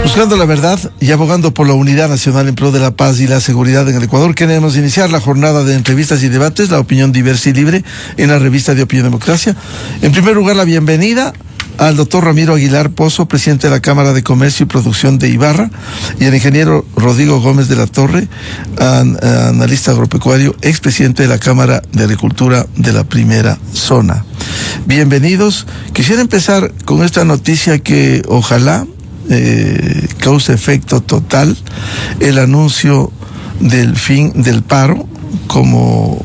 Buscando la verdad y abogando por la unidad nacional en pro de la paz y la seguridad en el Ecuador, queremos iniciar la jornada de entrevistas y debates, la opinión diversa y libre, en la revista de Opinión Democracia. En primer lugar, la bienvenida al doctor Ramiro Aguilar Pozo, presidente de la Cámara de Comercio y Producción de Ibarra, y al ingeniero Rodrigo Gómez de la Torre, analista agropecuario, expresidente de la Cámara de Agricultura de la Primera Zona. Bienvenidos. Quisiera empezar con esta noticia que ojalá causa efecto total, el anuncio del fin del paro, como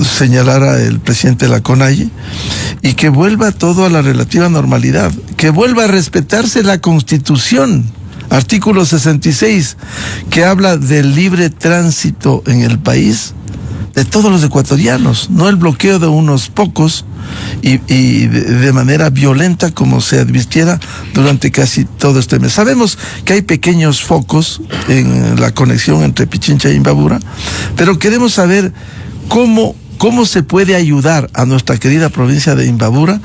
señalara el presidente de la CONAIE, y que vuelva todo a la relativa normalidad, que vuelva a respetarse la Constitución, artículo 66, que habla del libre tránsito en el país de todos los ecuatorianos, no el bloqueo de unos pocos y de manera violenta como se advirtiera durante casi todo este mes. Sabemos que hay pequeños focos en la conexión entre Pichincha e Imbabura, pero queremos saber cómo se puede ayudar a nuestra querida provincia de Imbabura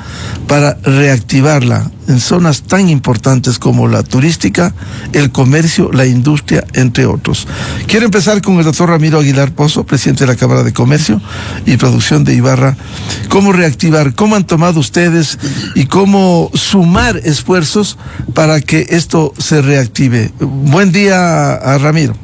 para reactivarla en zonas tan importantes como la turística, el comercio, la industria, entre otros. Quiero empezar con el doctor Ramiro Aguilar Pozo, presidente de la Cámara de Comercio y Producción de Ibarra. ¿Cómo reactivar? ¿Cómo han tomado ustedes y cómo sumar esfuerzos para que esto se reactive? Buen día a Ramiro.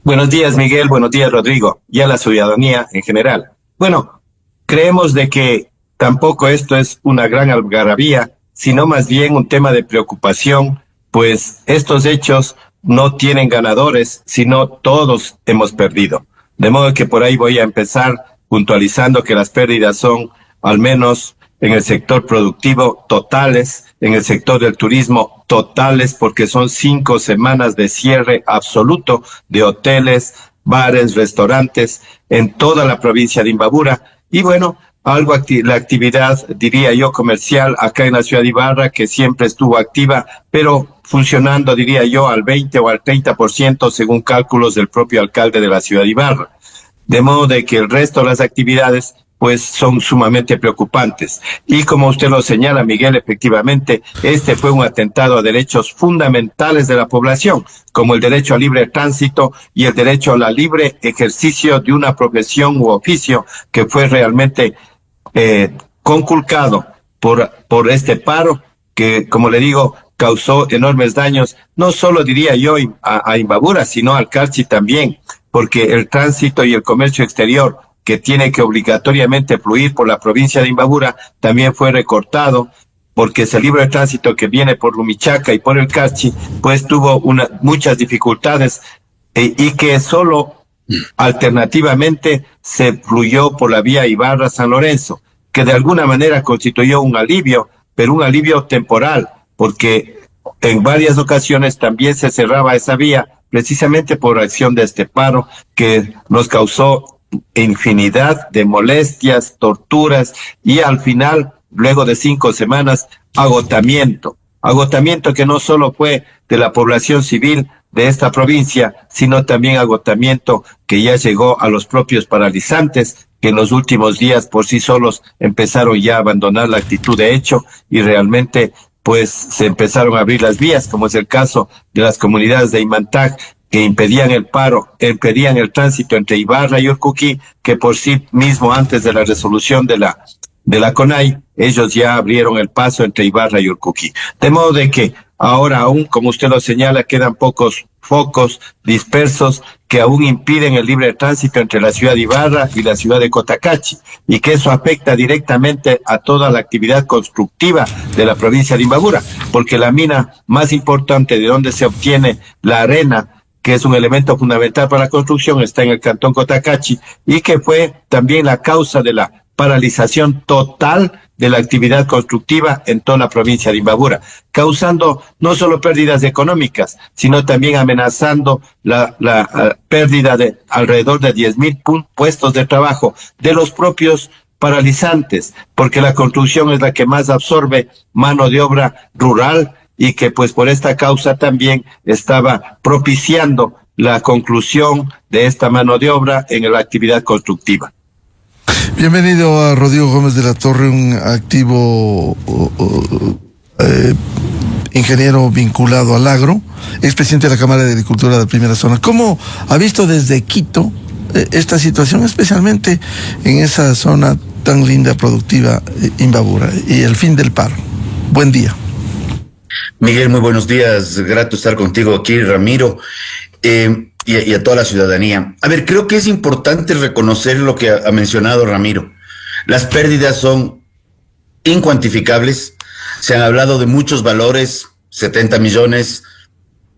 Buenos días, Miguel. Buenos días, Rodrigo. Y a la ciudadanía en general. Bueno, creemos de que tampoco esto es una gran algarabía, sino más bien un tema de preocupación, pues estos hechos no tienen ganadores, sino todos hemos perdido. De modo que por ahí voy a empezar puntualizando que las pérdidas son, al menos en el sector productivo, totales, en el sector del turismo, totales, porque son 5 semanas de cierre absoluto de hoteles, bares, restaurantes en toda la provincia de Imbabura. Y bueno, la actividad, diría yo, comercial acá en la ciudad de Ibarra, que siempre estuvo activa, pero funcionando, diría yo, al 20 o al 30% según cálculos del propio alcalde de la ciudad de Ibarra. De modo de que el resto de las actividades pues son sumamente preocupantes. Y como usted lo señala, Miguel, efectivamente, este fue un atentado a derechos fundamentales de la población, como el derecho al libre tránsito y el derecho al libre ejercicio de una profesión u oficio que fue realmente conculcado por este paro que, como le digo, causó enormes daños, no solo diría yo a Imbabura, sino al Carchi también, porque el tránsito y el comercio exterior que tiene que obligatoriamente fluir por la provincia de Imbabura, también fue recortado, porque ese libre tránsito que viene por Rumichaca y por el Carchi, pues tuvo muchas dificultades, y que solo alternativamente se fluyó por la vía Ibarra-San Lorenzo, que de alguna manera constituyó un alivio, pero un alivio temporal, porque en varias ocasiones también se cerraba esa vía, precisamente por acción de este paro, que nos causó infinidad de molestias, torturas y al final, luego de 5 semanas, agotamiento que no solo fue de la población civil de esta provincia, sino también agotamiento que ya llegó a los propios paralizantes, que en los últimos días por sí solos empezaron ya a abandonar la actitud de hecho y realmente pues se empezaron a abrir las vías, como es el caso de las comunidades de Imantag, que impedían el paro, impedían el tránsito entre Ibarra y Urcuquí, que por sí mismo antes de la resolución de la CONAIE, ellos ya abrieron el paso entre Ibarra y Urcuquí. De modo de que ahora aún, como usted lo señala, quedan pocos focos dispersos que aún impiden el libre tránsito entre la ciudad de Ibarra y la ciudad de Cotacachi, y que eso afecta directamente a toda la actividad constructiva de la provincia de Imbabura, porque la mina más importante de donde se obtiene la arena, que es un elemento fundamental para la construcción, está en el cantón Cotacachi, y que fue también la causa de la paralización total de la actividad constructiva en toda la provincia de Imbabura, causando no solo pérdidas económicas, sino también amenazando la pérdida de alrededor de 10,000 puestos de trabajo de los propios paralizantes, porque la construcción es la que más absorbe mano de obra rural, y que pues por esta causa también estaba propiciando la conclusión de esta mano de obra en la actividad constructiva. Bienvenido a Rodrigo Gómez de la Torre, un activo ingeniero vinculado al agro, expresidente de la Cámara de Agricultura de la Primera Zona. ¿Cómo ha visto desde Quito esta situación, especialmente en esa zona tan linda, productiva, Imbabura, y el fin del paro? Buen día. Miguel, muy buenos días. Grato estar contigo aquí, Ramiro, y a toda la ciudadanía. A ver, creo que es importante reconocer lo que ha mencionado Ramiro. Las pérdidas son incuantificables. Se han hablado de muchos valores, 70 millones,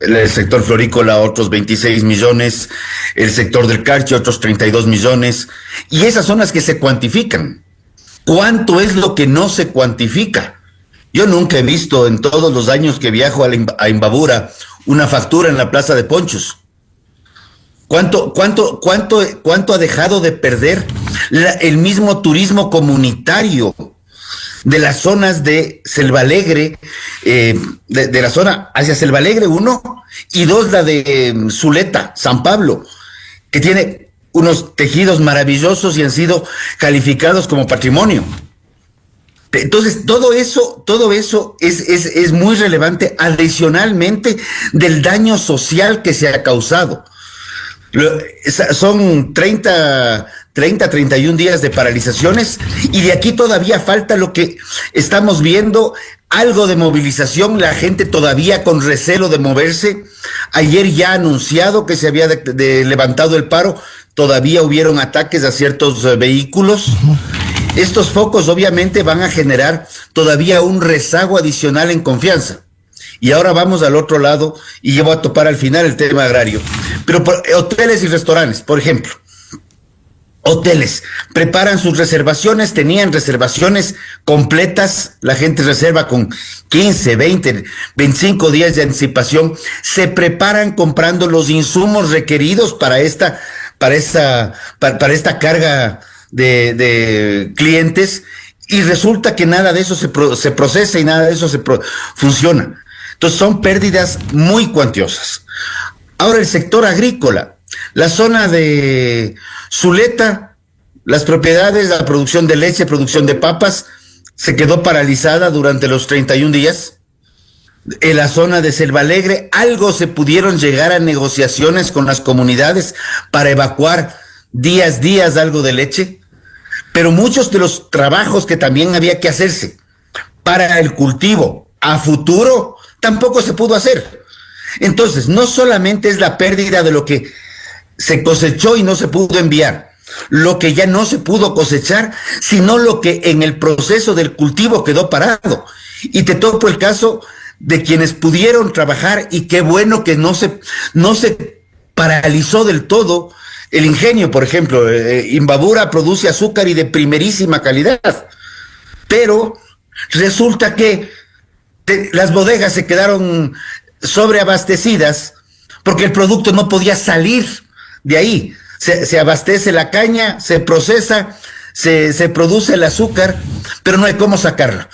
el sector florícola otros 26 millones, el sector del carchi otros 32 millones, y esas son las que se cuantifican. ¿Cuánto es lo que no se cuantifica? Yo nunca he visto en todos los años que viajo a Imbabura una factura en la Plaza de Ponchos. ¿Cuánto ha dejado de perder el mismo turismo comunitario de las zonas de Selva Alegre, de la zona hacia Selva Alegre 1 y 2, la de Zuleta, San Pablo, que tiene unos tejidos maravillosos y han sido calificados como patrimonio? Entonces, todo eso es muy relevante, adicionalmente del daño social que se ha causado. Son 31 días de paralizaciones, y de aquí todavía falta lo que estamos viendo, algo de movilización, la gente todavía con recelo de moverse. Ayer ya anunciado que se había levantado el paro, todavía hubieron ataques a ciertos vehículos. Estos focos obviamente van a generar todavía un rezago adicional en confianza. Y ahora vamos al otro lado, y yo voy a topar al final el tema agrario. Pero hoteles y restaurantes, por ejemplo. Hoteles preparan sus reservaciones, tenían reservaciones completas, la gente reserva con 15, 20, 25 días de anticipación, se preparan comprando los insumos requeridos para esta carga de clientes, y resulta que nada de eso se procesa y nada de eso funciona. Entonces son pérdidas muy cuantiosas. Ahora el sector agrícola, la zona de Zuleta, las propiedades, la producción de leche, producción de papas, se quedó paralizada durante los 31 días. En la zona de Selva Alegre, algo se pudieron llegar a negociaciones con las comunidades para evacuar días algo de leche, pero muchos de los trabajos que también había que hacerse para el cultivo a futuro tampoco se pudo hacer. Entonces, no solamente es la pérdida de lo que se cosechó y no se pudo enviar, lo que ya no se pudo cosechar, sino lo que en el proceso del cultivo quedó parado. Y te topo el caso de quienes pudieron trabajar, y qué bueno que no se paralizó del todo el ingenio. Por ejemplo, Imbabura produce azúcar y de primerísima calidad, pero resulta que las bodegas se quedaron sobreabastecidas porque el producto no podía salir de ahí. Se abastece la caña, se procesa, se produce el azúcar, pero no hay cómo sacarla.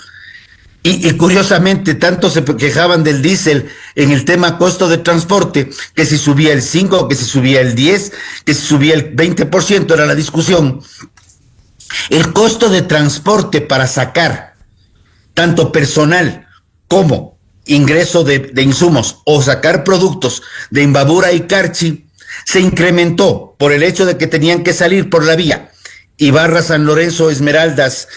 Y curiosamente, tanto se quejaban del diésel en el tema costo de transporte, que si subía el 5, que si subía el 10, que si subía el 20%, era la discusión. El costo de transporte para sacar tanto personal como ingreso de insumos o sacar productos de Imbabura y Carchi se incrementó por el hecho de que tenían que salir por la vía Ibarra, San Lorenzo, Esmeraldas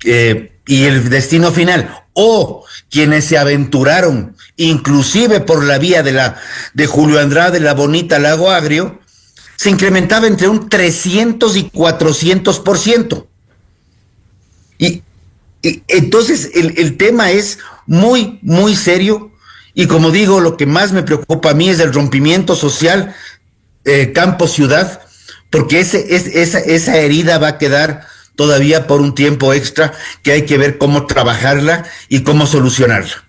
y el destino final, o quienes se aventuraron inclusive por la vía de Julio Andrade, La Bonita, Lago Agrio, se incrementaba entre un 300 y 400%. Y entonces el tema es muy, muy serio, y como digo, lo que más me preocupa a mí es el rompimiento social campo-ciudad, porque esa herida va a quedar todavía por un tiempo extra, que hay que ver cómo trabajarla y cómo solucionarla.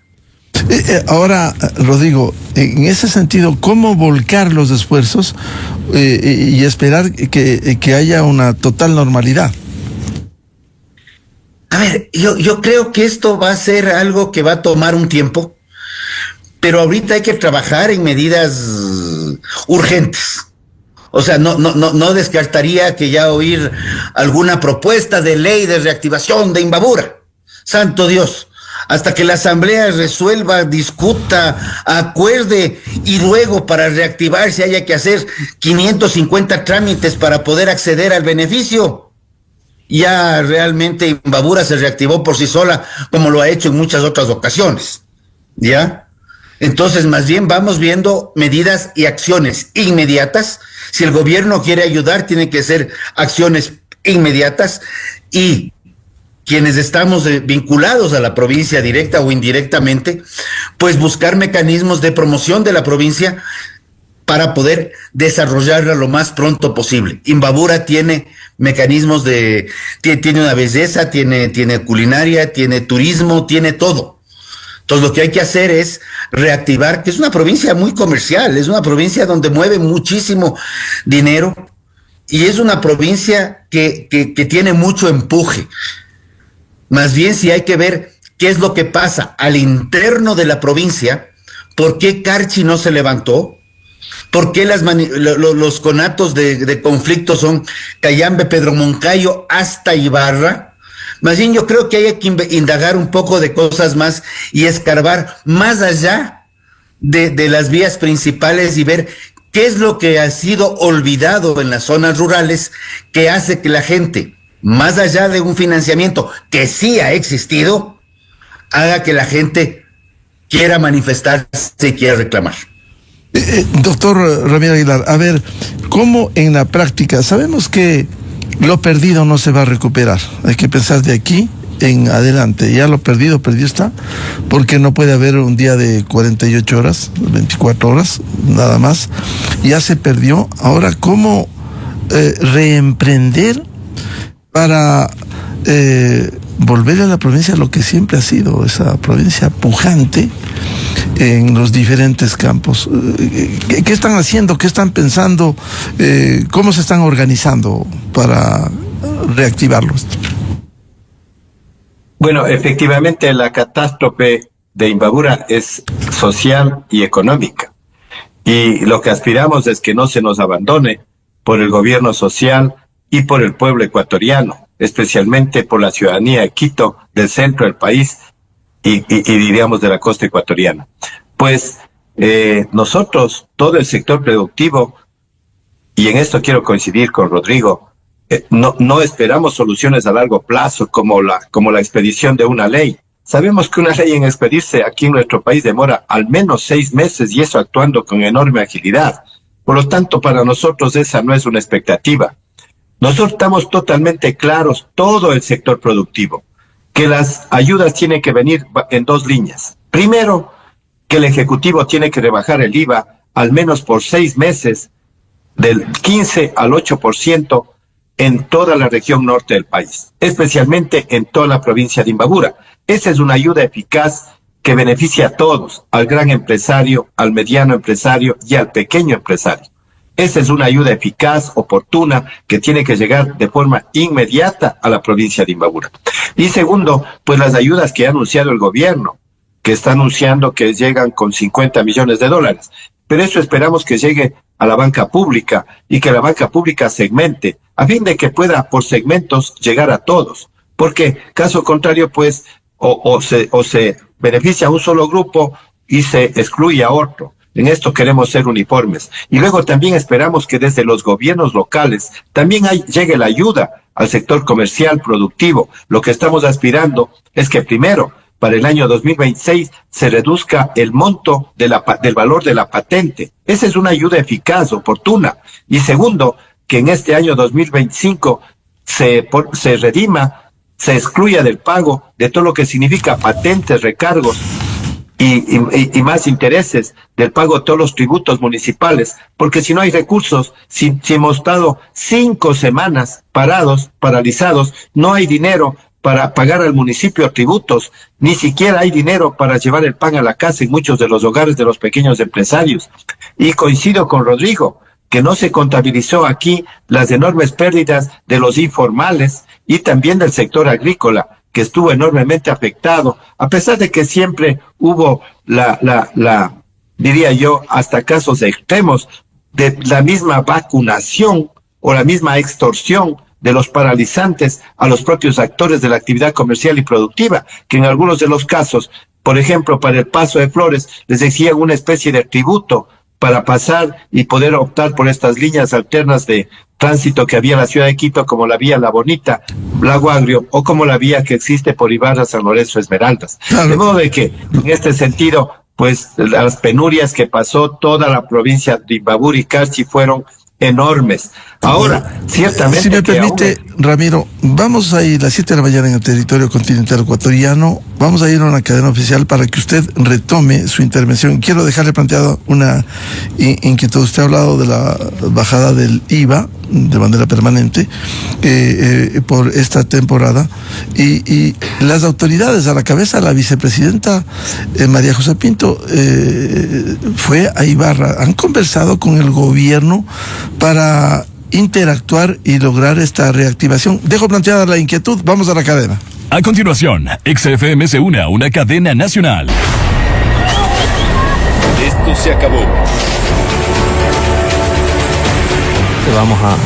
Ahora, Rodrigo, en ese sentido, ¿cómo volcar los esfuerzos y esperar que haya una total normalidad? A ver, yo creo que esto va a ser algo que va a tomar un tiempo, pero ahorita hay que trabajar en medidas urgentes. O sea, no descartaría que ya oír alguna propuesta de ley de reactivación de Imbabura. Santo Dios, hasta que la asamblea resuelva, discuta, acuerde y luego para reactivarse haya que hacer 550 trámites para poder acceder al beneficio. Ya realmente Imbabura se reactivó por sí sola, como lo ha hecho en muchas otras ocasiones, ¿ya? Entonces, más bien vamos viendo medidas y acciones inmediatas. Si el gobierno quiere ayudar, tiene que ser acciones inmediatas, y quienes estamos vinculados a la provincia directa o indirectamente, pues buscar mecanismos de promoción de la provincia para poder desarrollarla lo más pronto posible. Imbabura tiene mecanismos tiene una belleza, tiene culinaria, tiene turismo, tiene todo. Entonces lo que hay que hacer es reactivar, que es una provincia muy comercial, es una provincia donde mueve muchísimo dinero y es una provincia que tiene mucho empuje. Más bien si hay que ver qué es lo que pasa al interno de la provincia, por qué Carchi no se levantó, por qué los conatos de conflicto son Cayambe, Pedro Moncayo hasta Ibarra. Más bien yo creo que hay que indagar un poco de cosas más y escarbar más allá de las vías principales y ver qué es lo que ha sido olvidado en las zonas rurales que hace que la gente, más allá de un financiamiento que sí ha existido, haga que la gente quiera manifestarse y quiera reclamar. Doctor Ramiro Aguilar, a ver, ¿cómo en la práctica? Sabemos que lo perdido no se va a recuperar, hay que pensar de aquí en adelante. Ya lo perdido está, porque no puede haber un día de 48 horas, 24 horas, nada más. Ya se perdió. Ahora, ¿cómo reemprender para volver a la provincia lo que siempre ha sido, esa provincia pujante en los diferentes campos? ¿Qué están haciendo? ¿Qué están pensando? ¿Cómo se están organizando para reactivarlos? Bueno, efectivamente la catástrofe de Imbabura es social y económica. Y lo que aspiramos es que no se nos abandone por el gobierno social y por el pueblo ecuatoriano, especialmente por la ciudadanía de Quito, del centro del país y diríamos de la costa ecuatoriana. Pues nosotros, todo el sector productivo, y en esto quiero coincidir con Rodrigo, no esperamos soluciones a largo plazo como la expedición de una ley. Sabemos que una ley en expedirse aquí en nuestro país demora al menos 6 meses y eso actuando con enorme agilidad. Por lo tanto, para nosotros esa no es una expectativa. Nosotros estamos totalmente claros, todo el sector productivo, que las ayudas tienen que venir en 2 líneas. Primero, que el Ejecutivo tiene que rebajar el IVA al menos por 6 meses del 15 al 8% en toda la región norte del país, especialmente en toda la provincia de Imbabura. Esa es una ayuda eficaz que beneficia a todos, al gran empresario, al mediano empresario y al pequeño empresario. Esa es una ayuda eficaz, oportuna, que tiene que llegar de forma inmediata a la provincia de Imbabura. Y segundo, pues las ayudas que ha anunciado el gobierno, que está anunciando que llegan con $50 millones. Pero eso esperamos que llegue a la banca pública y que la banca pública segmente, a fin de que pueda por segmentos llegar a todos. Porque caso contrario, pues, o se beneficia a un solo grupo y se excluye a otro. En esto queremos ser uniformes. Y luego también esperamos que desde los gobiernos locales también llegue la ayuda al sector comercial productivo. Lo que estamos aspirando es que primero, para el año 2026, se reduzca el monto del valor de la patente. Esa es una ayuda eficaz, oportuna. Y segundo, que en este año 2025 se redima, se excluya del pago de todo lo que significa patentes, recargos y más intereses del pago de todos los tributos municipales, porque si no hay recursos, si hemos estado 5 semanas paralizados, no hay dinero para pagar al municipio tributos, ni siquiera hay dinero para llevar el pan a la casa en muchos de los hogares de los pequeños empresarios. Y coincido con Rodrigo, que no se contabilizó aquí las enormes pérdidas de los informales y también del sector agrícola, que estuvo enormemente afectado, a pesar de que siempre hubo diría yo, hasta casos extremos de la misma vacunación o la misma extorsión de los paralizantes a los propios actores de la actividad comercial y productiva, que en algunos de los casos, por ejemplo, para el paso de flores, les exigían una especie de tributo para pasar y poder optar por estas líneas alternas de tránsito que había en la ciudad de Quito, como la vía La Bonita, Lago Agrio, o como la vía que existe por Ibarra, San Lorenzo, Esmeraldas. Claro. De modo de que, en este sentido, pues las penurias que pasó toda la provincia de Imbabura y Carchi fueron enormes. Ahora, ciertamente... Si me permite, Ramiro, vamos a ir a las 7 de la mañana en el territorio continental ecuatoriano, vamos a ir a una cadena oficial para que usted retome su intervención. Quiero dejarle planteado una inquietud. Usted ha hablado de la bajada del IVA de manera permanente por esta temporada y las autoridades, a la cabeza la vicepresidenta María José Pinto fue a Ibarra. Han conversado con el gobierno para interactuar y lograr esta reactivación. Dejo planteada la inquietud, vamos a la cadena. A continuación, XFM se une a una cadena nacional. Esto se acabó. Vamos a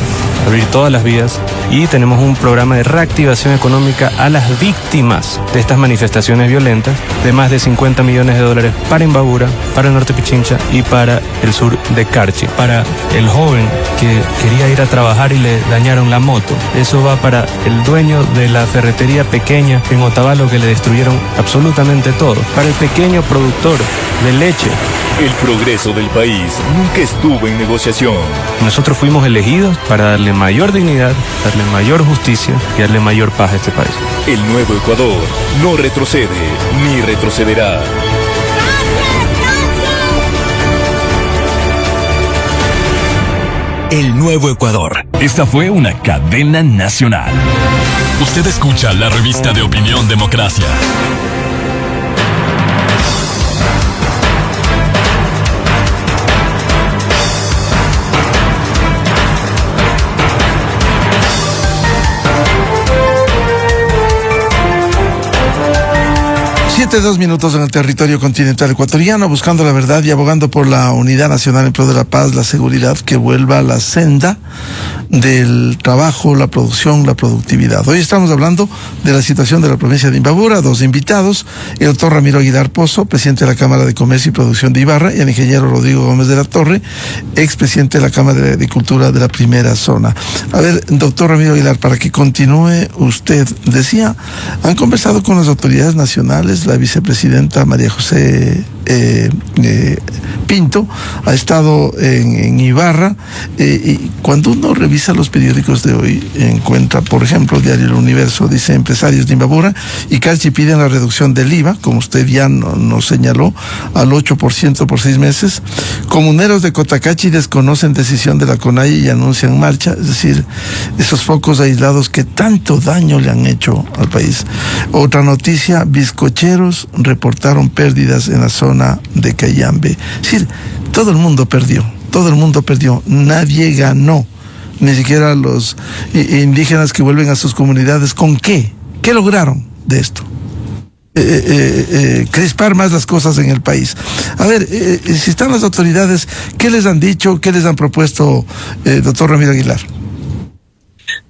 abrir todas las vías y tenemos un programa de reactivación económica a las víctimas de estas manifestaciones violentas de más de 50 millones de dólares para Imbabura, para el norte Pichincha y para el sur de Carchi. Para el joven que quería ir a trabajar y le dañaron la moto, eso va para el dueño de la ferretería pequeña en Otavalo que le destruyeron absolutamente todo, para el pequeño productor de leche. El progreso del país nunca estuvo en negociación. Nosotros fuimos elegidos para darle mayor dignidad, darle mayor justicia y darle mayor paz a este país. El nuevo Ecuador no retrocede ni retrocederá. El nuevo Ecuador. Esta fue una cadena nacional. Usted escucha la revista de opinión Democracia. Dos minutos en el territorio continental ecuatoriano, buscando la verdad y abogando por la unidad nacional en pro de la paz, la seguridad, que vuelva a la senda del trabajo, la producción, la productividad. Hoy estamos hablando de la situación de la provincia de Imbabura. Dos invitados: el doctor Ramiro Aguilar Pozo, presidente de la Cámara de Comercio y Producción de Ibarra, y el ingeniero Rodrigo Gómez de la Torre, expresidente de la Cámara de Agricultura de la primera zona. A ver, doctor Ramiro Aguilar, para que continúe usted, decía, han conversado con las autoridades nacionales, la vicepresidenta María José Pinto ha estado en Ibarra, y cuando uno revisa los periódicos de hoy, encuentra, por ejemplo, Diario El Universo dice: empresarios de Imbabura y Carchi piden la reducción del IVA, como usted ya nos señaló, al 8% por 6 meses. Comuneros de Cotacachi desconocen decisión de la CONAIE y anuncian marcha. Es decir, esos focos aislados que tanto daño le han hecho al país. Otra noticia: bizcocheros reportaron pérdidas en la zona de Cayambe. Es decir, todo el mundo perdió, nadie ganó, ni siquiera los indígenas que vuelven a sus comunidades. ¿Con qué? ¿Qué lograron de esto? Crispar más las cosas en el país. A ver, si están las autoridades, ¿qué les han dicho, qué les han propuesto, doctor Ramiro Aguilar?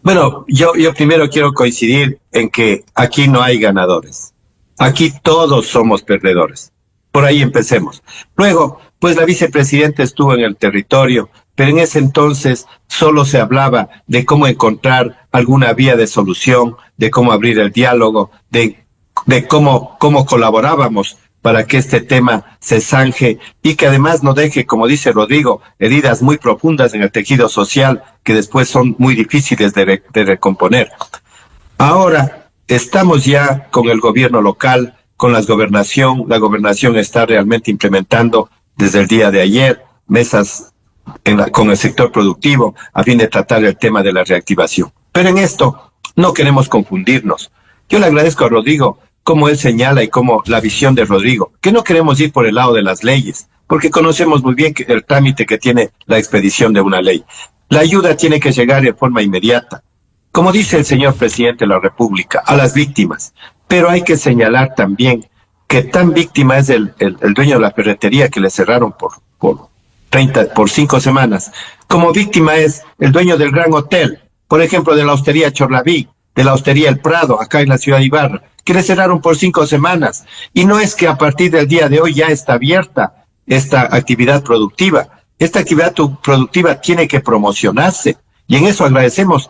Bueno, yo primero quiero coincidir en que aquí no hay ganadores. Aquí todos somos perdedores. Por ahí empecemos. Luego, pues la vicepresidenta estuvo en el territorio, pero en ese entonces solo se hablaba de cómo encontrar alguna vía de solución, de cómo abrir el diálogo, de cómo colaborábamos para que este tema se zanje y que además no deje, como dice Rodrigo, heridas muy profundas en el tejido social que después son muy difíciles de recomponer. Ahora estamos ya con el gobierno local, con la gobernación está realmente implementando desde el día de ayer mesas con el sector productivo a fin de tratar el tema de la reactivación. Pero en esto no queremos confundirnos. Yo le agradezco a Rodrigo como él señala y como la visión de Rodrigo, que no queremos ir por el lado de las leyes, porque conocemos muy bien el trámite que tiene la expedición de una ley. La ayuda tiene que llegar de forma inmediata, como dice el señor presidente de la República, a las víctimas. Pero hay que señalar también que tan víctima es el dueño de la ferretería que le cerraron por 5 semanas, como víctima es el dueño del gran hotel, por ejemplo, de la hostería Chorlaví, de la hostería El Prado, acá en la ciudad de Ibarra, que le cerraron por 5 semanas. Y no es que a partir del día de hoy ya está abierta esta actividad productiva. Esta actividad productiva tiene que promocionarse. Y en eso agradecemos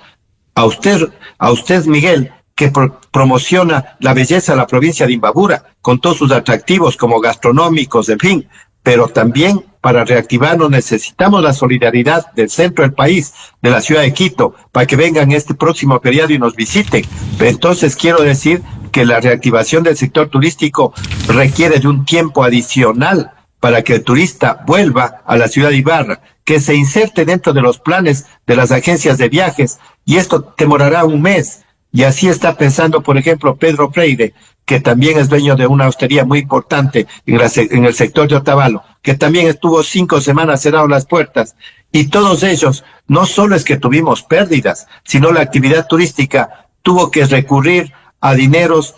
a usted, Miguel, que promociona la belleza de la provincia de Imbabura, con todos sus atractivos como gastronómicos, en fin. Pero también para reactivarnos necesitamos la solidaridad del centro del país, de la ciudad de Quito, para que vengan este próximo periodo y nos visiten. Entonces quiero decir que la reactivación del sector turístico requiere de un tiempo adicional para que el turista vuelva a la ciudad de Ibarra, que se inserte dentro de los planes de las agencias de viajes, y esto demorará un mes. Y así está pensando, por ejemplo, Pedro Freire, que también es dueño de una hostería muy importante en el sector de Otavalo, que también estuvo 5 semanas cerrado las puertas. Y todos ellos, no solo es que tuvimos pérdidas, sino la actividad turística tuvo que recurrir a dineros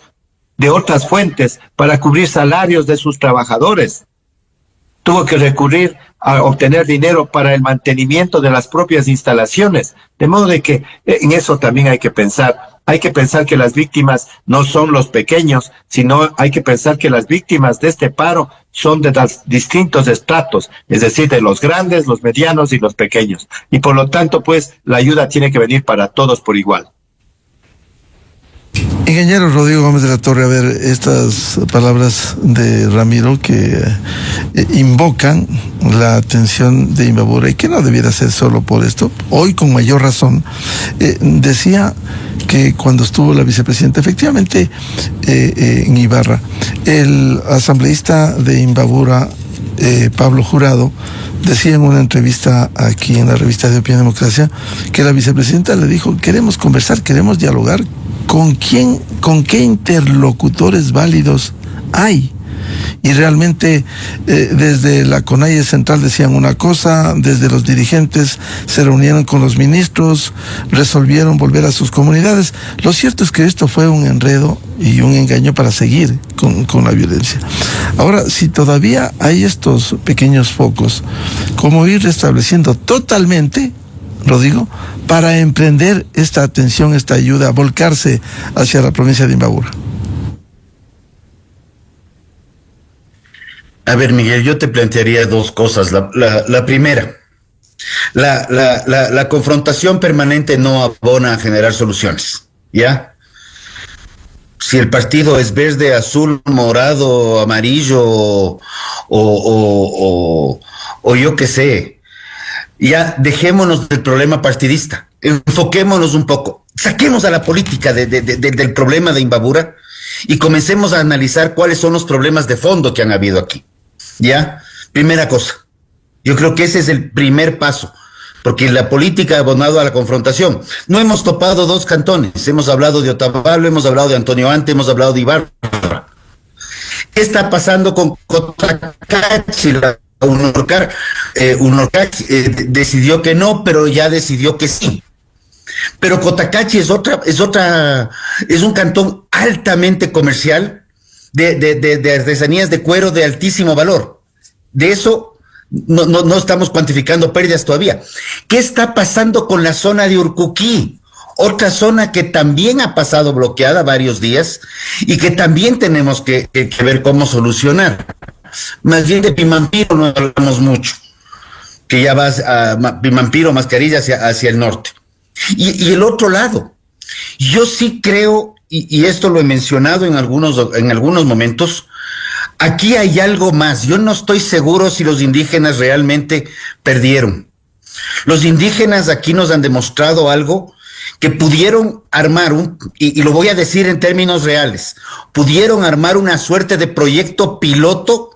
de otras fuentes para cubrir salarios de sus trabajadores. Tuvo que recurrir a obtener dinero para el mantenimiento de las propias instalaciones. De modo de que en eso también hay que pensar. Hay que pensar que las víctimas no son los pequeños, sino hay que pensar que las víctimas de este paro son de los distintos estratos, es decir, de los grandes, los medianos y los pequeños. Y por lo tanto, pues, la ayuda tiene que venir para todos por igual. Ingeniero Rodrigo Gómez de la Torre, a ver, estas palabras de Ramiro que invocan la atención de Imbabura y que no debiera ser solo por esto, hoy con mayor razón, decía que cuando estuvo la vicepresidenta, efectivamente, en Ibarra, el asambleísta de Imbabura, Pablo Jurado, decía en una entrevista aquí en la revista de Opinión y Democracia que la vicepresidenta le dijo: queremos conversar, queremos dialogar. ¿Con qué interlocutores válidos hay? Y realmente desde la CONAIE Central decían una cosa, desde los dirigentes se reunieron con los ministros, resolvieron volver a sus comunidades. Lo cierto es que esto fue un enredo y un engaño para seguir con la violencia. Ahora, si todavía hay estos pequeños focos, ¿cómo ir restableciendo totalmente, lo digo, para emprender esta atención, esta ayuda, volcarse hacia la provincia de Imbabura? A ver, Miguel, yo te plantearía 2 cosas. La primera, la confrontación permanente no abona a generar soluciones, ¿ya? Si el partido es verde, azul, morado, amarillo o yo qué sé, ya dejémonos del problema partidista, enfoquémonos un poco, saquemos a la política del problema de Imbabura y comencemos a analizar cuáles son los problemas de fondo que han habido aquí. ¿Ya? Primera cosa. Yo creo que ese es el primer paso, porque la política ha abonado a la confrontación. No hemos topado 2 cantones. Hemos hablado de Otavalo, hemos hablado de Antonio Ante, hemos hablado de Ibarra. ¿Qué está pasando con Cotacachi? UNORCAC decidió que no, pero ya decidió que sí. Pero Cotacachi es un cantón altamente comercial, de artesanías de cuero de altísimo valor. De eso no estamos cuantificando pérdidas todavía. ¿Qué está pasando con la zona de Urcuquí? Otra zona que también ha pasado bloqueada varios días y que también tenemos que ver cómo solucionar. Más bien de Pimampiro no hablamos mucho, que ya vas a Pimampiro, Mascarilla hacia el norte. Y el otro lado, yo sí creo, y esto lo he mencionado en algunos momentos, aquí hay algo más. Yo no estoy seguro si los indígenas realmente perdieron. Los indígenas aquí nos han demostrado algo, que pudieron armar y lo voy a decir en términos reales, pudieron armar una suerte de proyecto piloto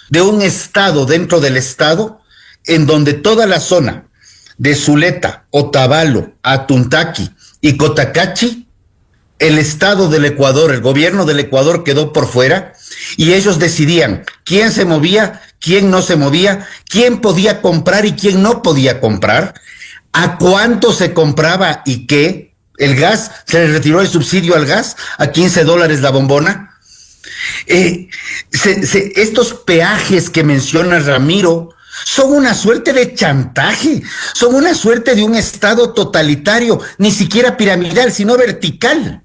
de un estado dentro del estado, en donde toda la zona de Zuleta, Otavalo, Atuntaqui y Cotacachi, el Estado del Ecuador, el gobierno del Ecuador quedó por fuera y ellos decidían quién se movía, quién no se movía, quién podía comprar y quién no podía comprar, a cuánto se compraba y qué. El gas, se le retiró el subsidio al gas a $15 la bombona. Estos peajes que menciona Ramiro Son una suerte de chantaje, son una suerte de un Estado totalitario, ni siquiera piramidal, sino vertical.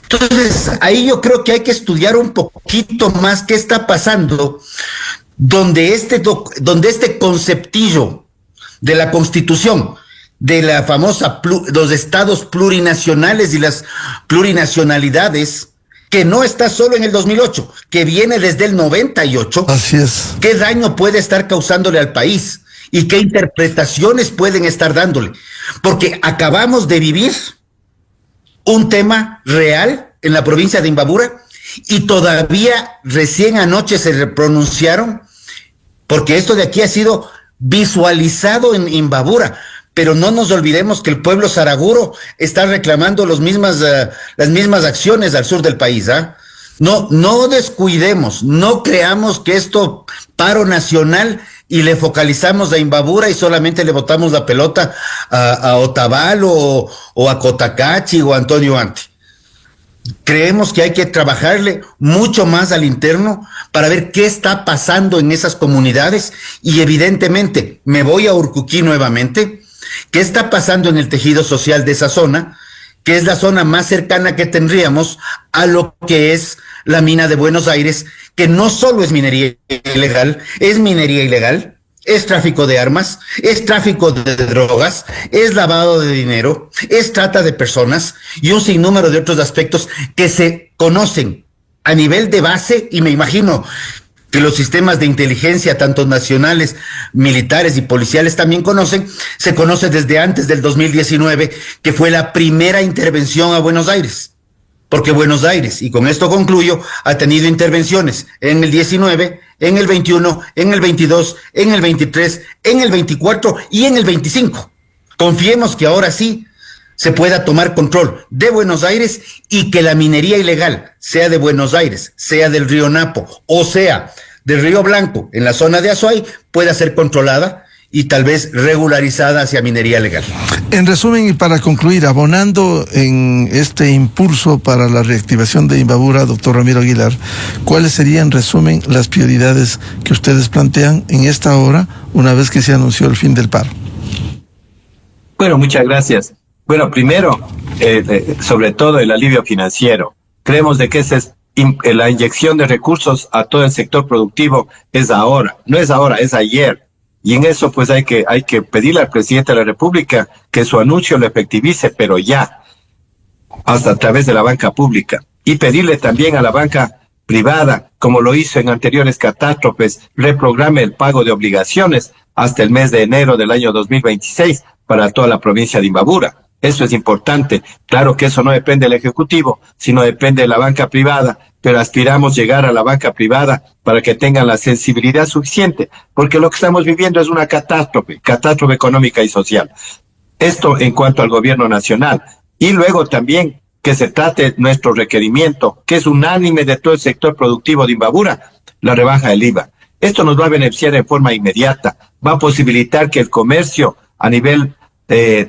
Entonces, ahí yo creo que hay que estudiar un poquito más qué está pasando, donde este conceptillo de la Constitución, de la famosa los estados plurinacionales y las plurinacionalidades, que no está solo en el 2008, que viene desde el 98. Así es. ¿Qué daño puede estar causándole al país? ¿Y qué interpretaciones pueden estar dándole? Porque acabamos de vivir un tema real en la provincia de Imbabura y todavía recién anoche se pronunciaron, porque esto de aquí ha sido visualizado en Imbabura. Pero no nos olvidemos que el pueblo saraguro está reclamando las mismas acciones al sur del país. No descuidemos, no creamos que esto paro nacional y le focalizamos a Imbabura y solamente le botamos la pelota a Otavalo o a Cotacachi o a Antonio Ante. Creemos que hay que trabajarle mucho más al interno para ver qué está pasando en esas comunidades y evidentemente me voy a Urcuquí nuevamente. ¿Qué está pasando en el tejido social de esa zona? Que es la zona más cercana que tendríamos a lo que es la mina de Buenos Aires, que no solo es minería ilegal, es tráfico de armas, es tráfico de drogas, es lavado de dinero, es trata de personas y un sinnúmero de otros aspectos que se conocen a nivel de base, y me imagino que los sistemas de inteligencia, tanto nacionales, militares y policiales también se conoce desde antes del 2019, que fue la primera intervención a Buenos Aires. Porque Buenos Aires, y con esto concluyo, ha tenido intervenciones en el 19, en el 21, en el 22, en el 23, en el 24 y en el 25. Confiemos que ahora sí se pueda tomar control de Buenos Aires y que la minería ilegal, sea de Buenos Aires, sea del río Napo o sea del río Blanco en la zona de Azuay, pueda ser controlada y tal vez regularizada hacia minería legal. En resumen y para concluir, abonando en este impulso para la reactivación de Imbabura, doctor Ramiro Aguilar, ¿cuáles serían, en resumen, las prioridades que ustedes plantean en esta hora, una vez que se anunció el fin del paro? Bueno, muchas gracias. Bueno, primero, sobre todo el alivio financiero. Creemos de que esa es la inyección de recursos a todo el sector productivo es ahora, no es ahora, es ayer. Y en eso pues hay que pedirle al presidente de la República que su anuncio lo efectivice, pero ya, hasta a través de la banca pública. Y pedirle también a la banca privada, como lo hizo en anteriores catástrofes, reprograme el pago de obligaciones hasta el mes de enero del año 2026 para toda la provincia de Imbabura. Eso es importante. Claro que eso no depende del Ejecutivo, sino depende de la banca privada, pero aspiramos llegar a la banca privada para que tengan la sensibilidad suficiente, porque lo que estamos viviendo es una catástrofe económica y social. Esto en cuanto al gobierno nacional. Y luego también que se trate nuestro requerimiento, que es unánime de todo el sector productivo de Imbabura, la rebaja del IVA. Esto nos va a beneficiar en forma inmediata, va a posibilitar que el comercio a nivel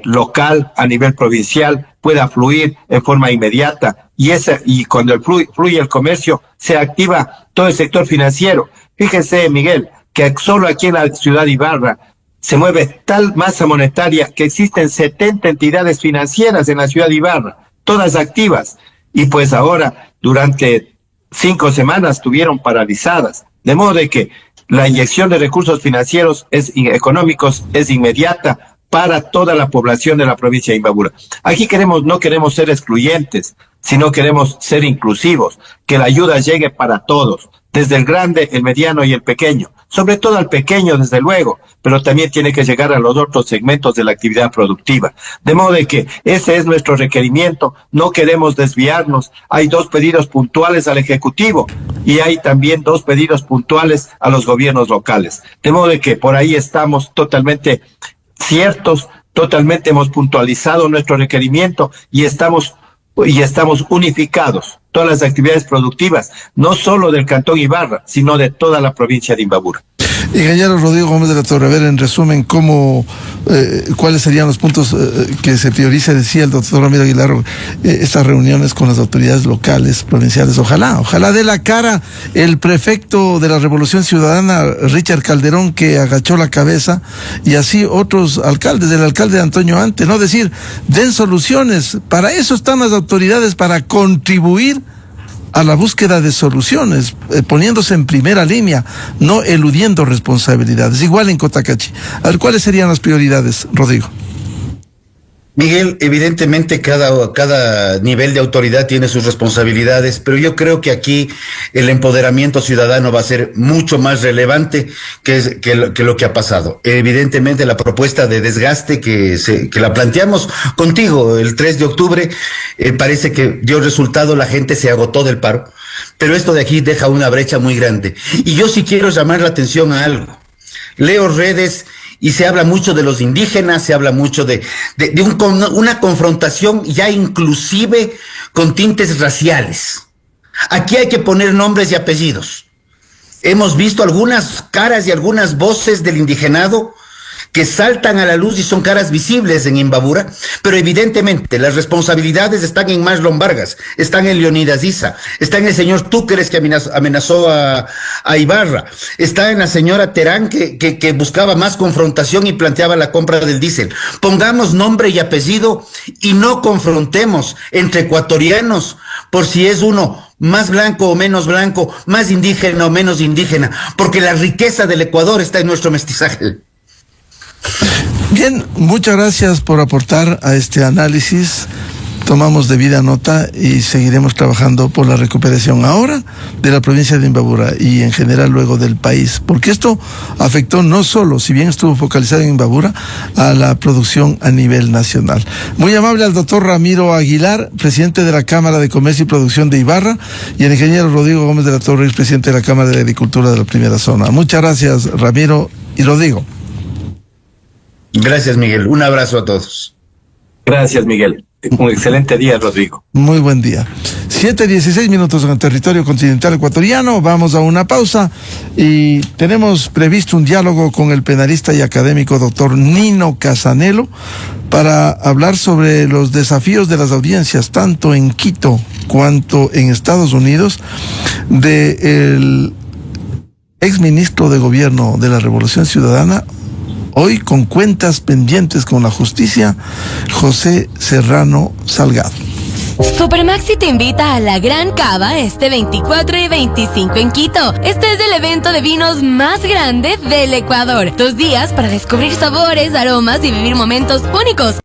local, a nivel provincial, pueda fluir en forma inmediata y cuando fluye el comercio se activa todo el sector financiero. Fíjese, Miguel, que solo aquí en la ciudad de Ibarra se mueve tal masa monetaria que existen 70 entidades financieras en la ciudad de Ibarra, todas activas, y pues ahora durante 5 semanas estuvieron paralizadas, de modo de que la inyección de recursos financieros económicos es inmediata para toda la población de la provincia de Imbabura. Aquí no queremos ser excluyentes, sino queremos ser inclusivos, que la ayuda llegue para todos, desde el grande, el mediano y el pequeño, sobre todo al pequeño desde luego, pero también tiene que llegar a los otros segmentos de la actividad productiva. De modo de que ese es nuestro requerimiento, no queremos desviarnos. Hay 2 pedidos puntuales al Ejecutivo y hay también 2 pedidos puntuales a los gobiernos locales. De modo de que por ahí estamos totalmente ciertos, totalmente hemos puntualizado nuestro requerimiento y estamos unificados, todas las actividades productivas, no solo del Cantón Ibarra, sino de toda la provincia de Imbabura. Ingeniero Rodrigo Gómez de la Torre, a ver, en resumen, ¿cuáles serían los puntos que se prioriza? Decía el doctor Ramiro Aguilar, estas reuniones con las autoridades locales, provinciales, ojalá dé la cara el prefecto de la Revolución Ciudadana, Richard Calderón, que agachó la cabeza, y así otros alcaldes, el alcalde Antonio Ante, ¿no? Decir, den soluciones, para eso están las autoridades, para contribuir a la búsqueda de soluciones, poniéndose en primera línea, no eludiendo responsabilidades. Igual en Cotacachi. A ver, ¿cuáles serían las prioridades, Rodrigo? Miguel, evidentemente cada nivel de autoridad tiene sus responsabilidades, pero yo creo que aquí el empoderamiento ciudadano va a ser mucho más relevante que lo que ha pasado. Evidentemente la propuesta de desgaste que la planteamos contigo el 3 de octubre, parece que dio resultado, la gente se agotó del paro, pero esto de aquí deja una brecha muy grande. Y yo sí quiero llamar la atención a algo. Leo redes y se habla mucho de los indígenas, se habla mucho de una confrontación ya inclusive con tintes raciales. Aquí hay que poner nombres y apellidos. Hemos visto algunas caras y algunas voces del indigenado que saltan a la luz y son caras visibles en Imbabura, pero evidentemente las responsabilidades están en Marlon Vargas, están en Leonidas Issa, está en el señor Túqueres que amenazó a Ibarra, está en la señora Terán que buscaba más confrontación y planteaba la compra del diésel. Pongamos nombre y apellido y no confrontemos entre ecuatorianos por si es uno más blanco o menos blanco, más indígena o menos indígena, porque la riqueza del Ecuador está en nuestro mestizaje. Bien, muchas gracias por aportar a este análisis. Tomamos debida nota y seguiremos trabajando por la recuperación ahora de la provincia de Imbabura y en general luego del país, porque esto afectó no solo, si bien estuvo focalizado en Imbabura, a la producción a nivel nacional. Muy amable al doctor Ramiro Aguilar, presidente de la Cámara de Comercio y Producción de Ibarra, y el ingeniero Rodrigo Gómez de la Torre, presidente de la Cámara de Agricultura de la Primera Zona. Muchas gracias, Ramiro y Rodrigo. Gracias, Miguel. Un abrazo a todos. Gracias, Miguel. Un excelente día, Rodrigo. Muy buen día. 7:16 en el territorio continental ecuatoriano. Vamos a una pausa y tenemos previsto un diálogo con el penalista y académico doctor Nino Casanelo para hablar sobre los desafíos de las audiencias, tanto en Quito cuanto en Estados Unidos, del exministro de Gobierno de la Revolución Ciudadana, hoy con cuentas pendientes con la justicia, José Serrano Salgado. Supermaxi te invita a la Gran Cava este 24 y 25 en Quito. Este es el evento de vinos más grande del Ecuador. 2 días para descubrir sabores, aromas y vivir momentos únicos.